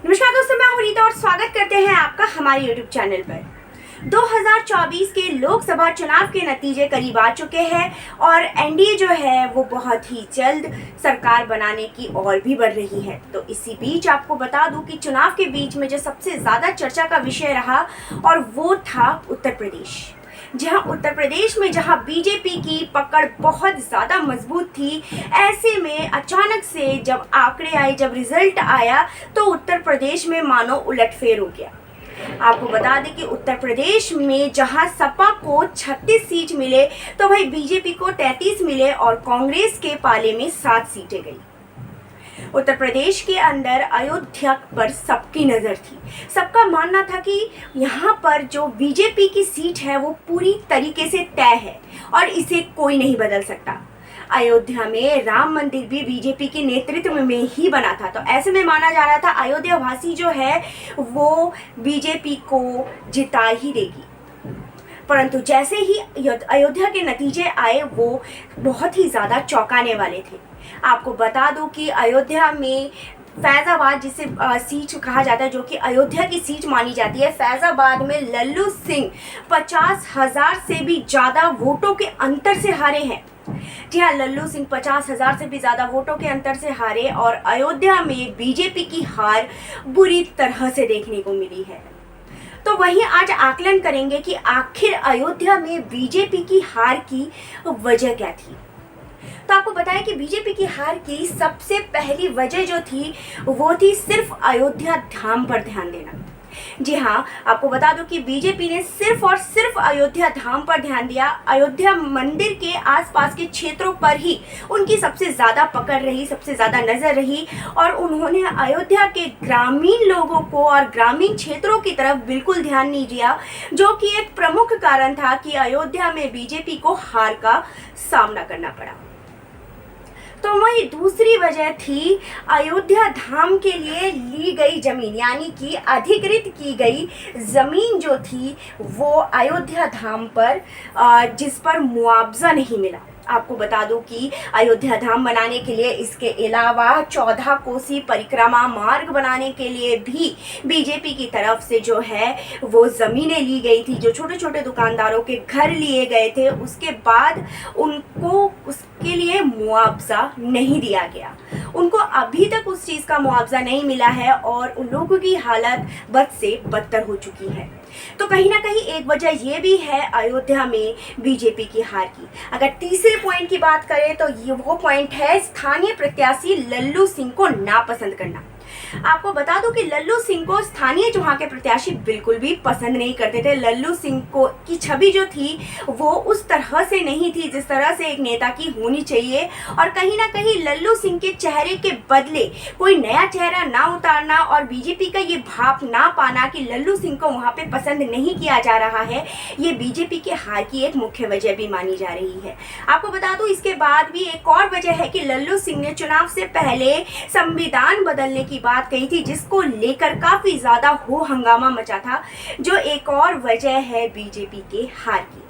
नमस्कार दोस्तों, मैं हूं रीता और स्वागत करते हैं आपका हमारे YouTube चैनल पर। 2024 के लोकसभा चुनाव के नतीजे करीब आ चुके हैं और एनडीए जो है वो बहुत ही जल्द सरकार बनाने की ओर भी बढ़ रही है। तो इसी बीच आपको बता दूं कि चुनाव के बीच में जो सबसे ज़्यादा चर्चा का विषय रहा और वो था उत्तर प्रदेश। जहां उत्तर प्रदेश में जहां बीजेपी की पकड़ बहुत ज़्यादा मजबूत थी, ऐसे में अचानक से जब आंकड़े आए, जब रिजल्ट आया तो उत्तर प्रदेश में मानो उलटफेर हो गया। आपको बता दें कि उत्तर प्रदेश में जहां सपा को 36 सीट मिले तो भाई बीजेपी को 33 मिले और कांग्रेस के पाले में 7 सीटें गई। उत्तर प्रदेश के अंदर अयोध्या पर सबकी नज़र थी। सबका मानना था कि यहाँ पर जो बीजेपी की सीट है वो पूरी तरीके से तय है और इसे कोई नहीं बदल सकता। अयोध्या में राम मंदिर भी बीजेपी के नेतृत्व में ही बना था, तो ऐसे में माना जा रहा था अयोध्या वासी जो है वो बीजेपी को जिता ही देगी। परंतु जैसे ही अयोध्या के नतीजे आए वो बहुत ही ज़्यादा चौंकाने वाले थे। आपको बता दूं कि अयोध्या में फैज़ाबाद, जिसे सीट कहा जाता है, जो कि अयोध्या की सीट मानी जाती है, फैज़ाबाद में लल्लू सिंह 50,000 से भी ज़्यादा वोटों के अंतर से हारे हैं। जी हाँ, लल्लू सिंह 50,000 से भी ज़्यादा वोटों के अंतर से हारे और अयोध्या में बीजेपी की हार बुरी तरह से देखने को मिली है। तो वहीं आज आकलन करेंगे कि आखिर अयोध्या में बीजेपी की हार की वजह क्या थी। तो आपको बताया कि बीजेपी की हार की सबसे पहली वजह जो थी वो थी सिर्फ अयोध्या धाम पर ध्यान देना। जी हाँ, आपको बता दूं कि बीजेपी ने सिर्फ और सिर्फ अयोध्या धाम पर ध्यान दिया। अयोध्या मंदिर के आसपास के क्षेत्रों पर ही उनकी सबसे ज़्यादा पकड़ रही, सबसे ज़्यादा नज़र रही और उन्होंने अयोध्या के ग्रामीण लोगों को और ग्रामीण क्षेत्रों की तरफ बिल्कुल ध्यान नहीं दिया, जो कि एक प्रमुख कारण था कि अयोध्या में बीजेपी को हार का सामना करना पड़ा। तो वही दूसरी वजह थी अयोध्या धाम के लिए ली गई जमीन, यानी कि अधिकृत की गई जमीन जो थी वो अयोध्या धाम पर जिस पर मुआवजा नहीं मिला। आपको बता दूं कि अयोध्या धाम बनाने के लिए इसके अलावा 14 कोसी परिक्रमा मार्ग बनाने के लिए भी बीजेपी की तरफ से जो है वो ज़मीनें ली गई थी। जो छोटे छोटे दुकानदारों के घर लिए गए थे, उसके बाद उनको उसके लिए मुआवजा नहीं दिया गया। उनको अभी तक उस चीज़ का मुआवजा नहीं मिला है और उन लोगों की हालत बद से बदतर हो चुकी है। तो कहीं ना कहीं एक वजह ये भी है अयोध्या में बीजेपी की हार की। अगर तीसरे पॉइंट की बात करें तो ये वो पॉइंट है स्थानीय प्रत्याशी लल्लू सिंह को नापसंद करना। आपको बता दूं कि लल्लू सिंह को स्थानीय वहाँ के प्रत्याशी बिल्कुल भी पसंद नहीं करते थे। लल्लू सिंह को की छवि जो थी वो उस तरह से नहीं थी जिस तरह से एक नेता की होनी चाहिए और कहीं ना कहीं लल्लू सिंह के चेहरे के बदले कोई नया चेहरा ना उतारना और बीजेपी का ये भाव ना पाना कि लल्लू सिंह को वहाँ पे पसंद नहीं किया जा रहा है, ये बीजेपी के हार की एक मुख्य वजह भी मानी जा रही है। आपको बता दूं इसके बाद भी एक और वजह है कि लल्लू सिंह ने चुनाव से पहले संविधान बदलने की बात कही थी, जिसको लेकर काफी ज्यादा हो हंगामा मचा था, जो एक और वजह है बीजेपी के हार की।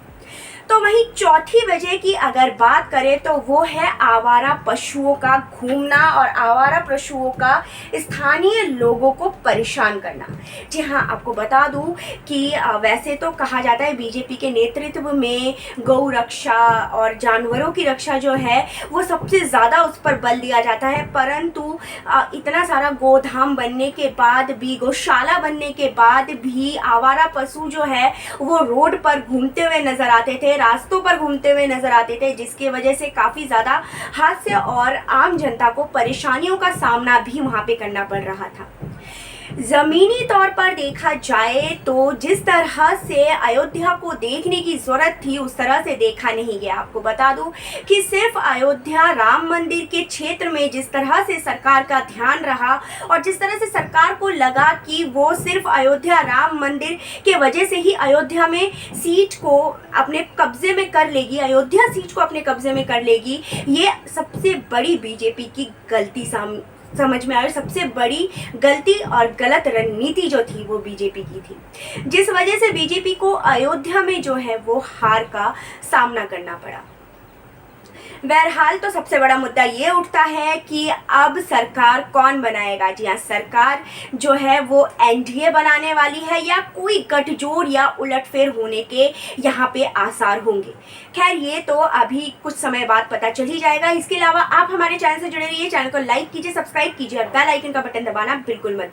तो वहीं चौथी वजह की अगर बात करें तो वो है आवारा पशुओं का घूमना और आवारा पशुओं का स्थानीय लोगों को परेशान करना। जी हाँ, आपको बता दूं कि वैसे तो कहा जाता है बीजेपी के नेतृत्व में गौ रक्षा और जानवरों की रक्षा जो है वो सबसे ज़्यादा उस पर बल दिया जाता है, परंतु इतना सारा गोधाम बनने के बाद भी, गौशाला बनने के बाद भी आवारा पशु जो है वो रोड पर घूमते हुए नजर आते थे, रास्तों पर घूमते हुए नजर आते थे, जिसकी वजह से काफ़ी ज़्यादा हादसे और आम जनता को परेशानियों का सामना भी वहाँ पे करना पड़ रहा था। ज़मीनी तौर पर देखा जाए तो जिस तरह से अयोध्या को देखने की ज़रूरत थी उस तरह से देखा नहीं गया। आपको बता दूं कि सिर्फ अयोध्या राम मंदिर के क्षेत्र में जिस तरह से सरकार का ध्यान रहा और जिस तरह से सरकार को लगा कि वो सिर्फ अयोध्या राम मंदिर के वजह से ही अयोध्या में सीट को अपने कब्जे में कर लेगी, अयोध्या सीट को अपने कब्जे में कर लेगी, ये सबसे बड़ी बीजेपी की गलती समझ में आई। सबसे बड़ी गलती और गलत रणनीति जो थी वो बीजेपी की थी, जिस वजह से बीजेपी को अयोध्या में जो है वो हार का सामना करना पड़ा। बहरहाल तो सबसे बड़ा मुद्दा ये उठता है कि अब सरकार कौन बनाएगा। जी हाँ, सरकार जो है वो एनडीए बनाने वाली है या कोई गठजोड़ या उलटफेर होने के यहाँ पे आसार होंगे। खैर ये तो अभी कुछ समय बाद पता चल ही जाएगा। इसके अलावा आप हमारे चैनल से जुड़े रहिए, चैनल को लाइक कीजिए, सब्सक्राइब कीजिए और बेल आइकन का बटन दबाना बिल्कुल मत